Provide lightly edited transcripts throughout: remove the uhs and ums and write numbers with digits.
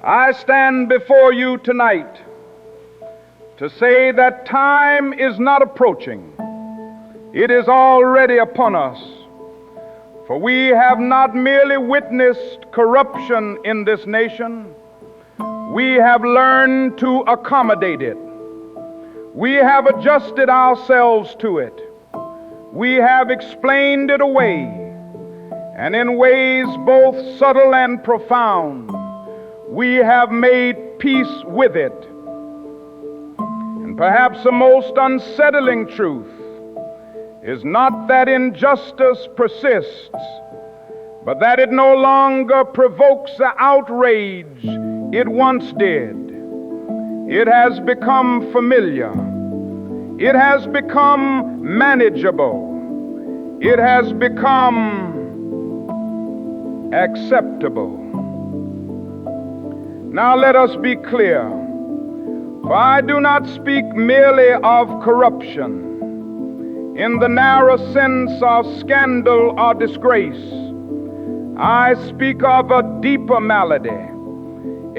I stand before you tonight to say that time is not approaching. It is already upon us. For we have not merely witnessed corruption in this nation, we have learned to accommodate it. We have adjusted ourselves to it. We have explained it away, and in ways both subtle and profound, we have made peace with it. And perhaps the most unsettling truth is not that injustice persists, but that it no longer provokes the outrage it once did. It has become familiar. It has become manageable. It has become acceptable. Now let us be clear, for I do not speak merely of corruption in the narrow sense of scandal or disgrace. I speak of a deeper malady,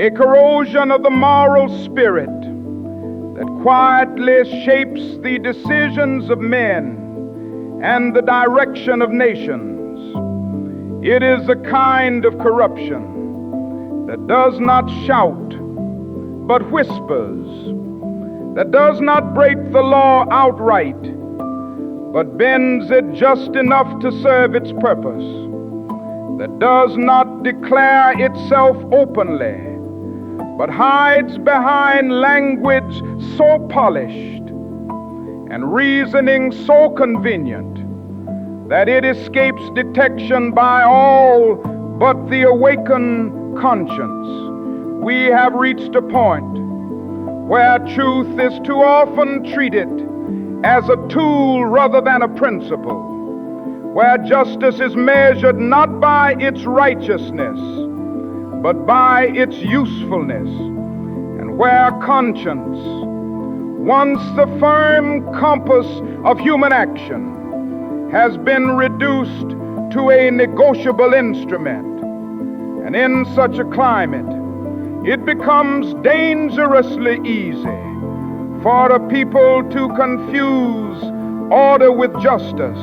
a corrosion of the moral spirit that quietly shapes the decisions of men and the direction of nations. It is a kind of corruption that does not shout, but whispers, that does not break the law outright, but bends it just enough to serve its purpose, that does not declare itself openly, but hides behind language so polished and reasoning so convenient that it escapes detection by all but the awakened conscience. We have reached a point where truth is too often treated as a tool rather than a principle, where justice is measured not by its righteousness, but by its usefulness, and where conscience, once the firm compass of human action, has been reduced to a negotiable instrument. And in such a climate, it becomes dangerously easy for a people to confuse order with justice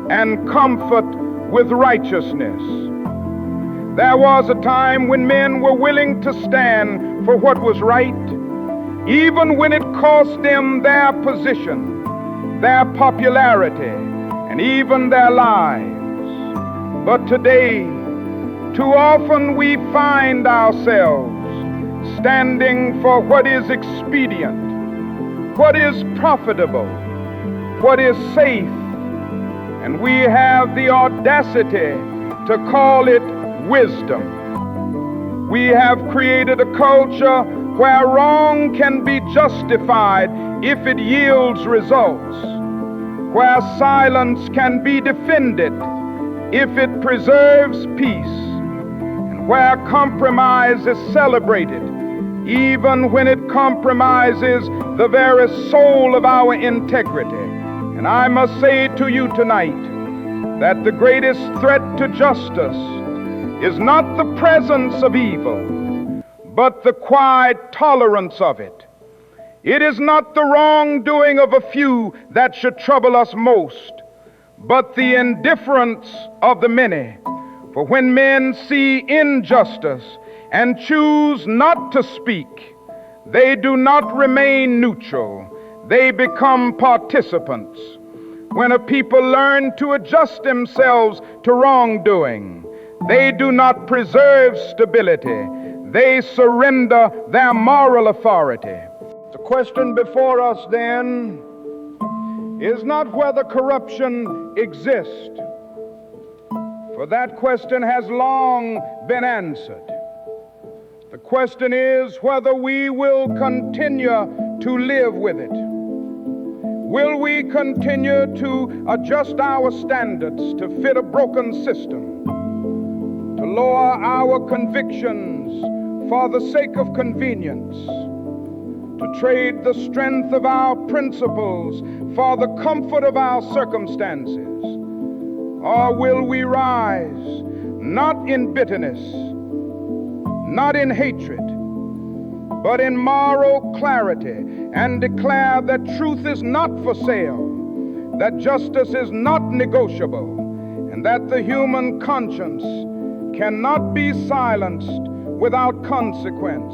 and comfort with righteousness. There was a time when men were willing to stand for what was right, even when it cost them their position, their popularity, and even their lives. But today, too often we find ourselves standing for what is expedient, what is profitable, what is safe, and we have the audacity to call it wisdom. We have created a culture where wrong can be justified if it yields results, where silence can be defended if it preserves peace, and where compromise is celebrated even when it compromises the very soul of our integrity. And I must say to you tonight that the greatest threat to justice is not the presence of evil, but the quiet tolerance of it. It is not the wrongdoing of a few that should trouble us most, but the indifference of the many. For when men see injustice and choose not to speak, they do not remain neutral. They become participants. When a people learn to adjust themselves to wrongdoing, they do not preserve stability. They surrender their moral authority. The question before us then is not whether corruption exists, for that question has long been answered. The question is whether we will continue to live with it. Will we continue to adjust our standards to fit a broken system, to lower our convictions for the sake of convenience, to trade the strength of our principles for the comfort of our circumstances? Or will we rise, not in bitterness, not in hatred, but in moral clarity, and declare that truth is not for sale, that justice is not negotiable, and that the human conscience cannot be silenced without consequence.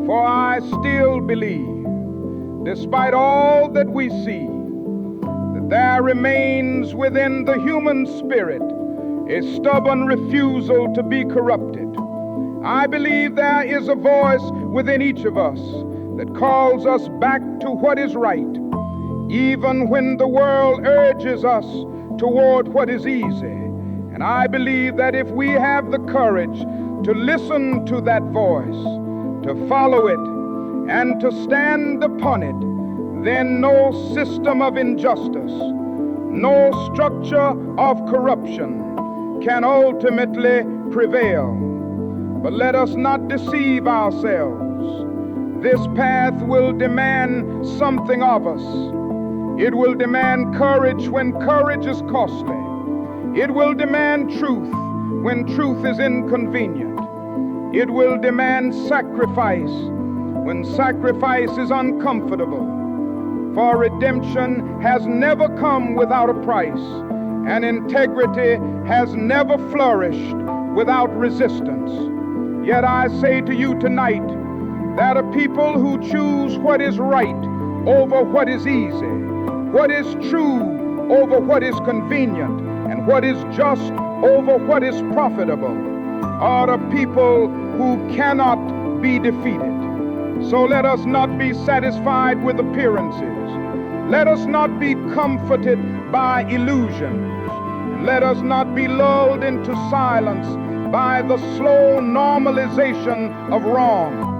For I still believe, despite all that we see, that there remains within the human spirit a stubborn refusal to be corrupted. I believe there is a voice within each of us that calls us back to what is right, even when the world urges us toward what is easy. And I believe that if we have the courage to listen to that voice, to follow it, and to stand upon it, then no system of injustice, no structure of corruption can ultimately prevail. But let us not deceive ourselves. This path will demand something of us. It will demand courage when courage is costly. It will demand truth when truth is inconvenient. It will demand sacrifice when sacrifice is uncomfortable. For redemption has never come without a price, and integrity has never flourished without resistance. Yet I say to you tonight that a people who choose what is right over what is easy, what is true over what is convenient, and what is just over what is profitable, are a people who cannot be defeated. So let us not be satisfied with appearances. Let us not be comforted by illusions. Let us not be lulled into silence by the slow normalization of wrong.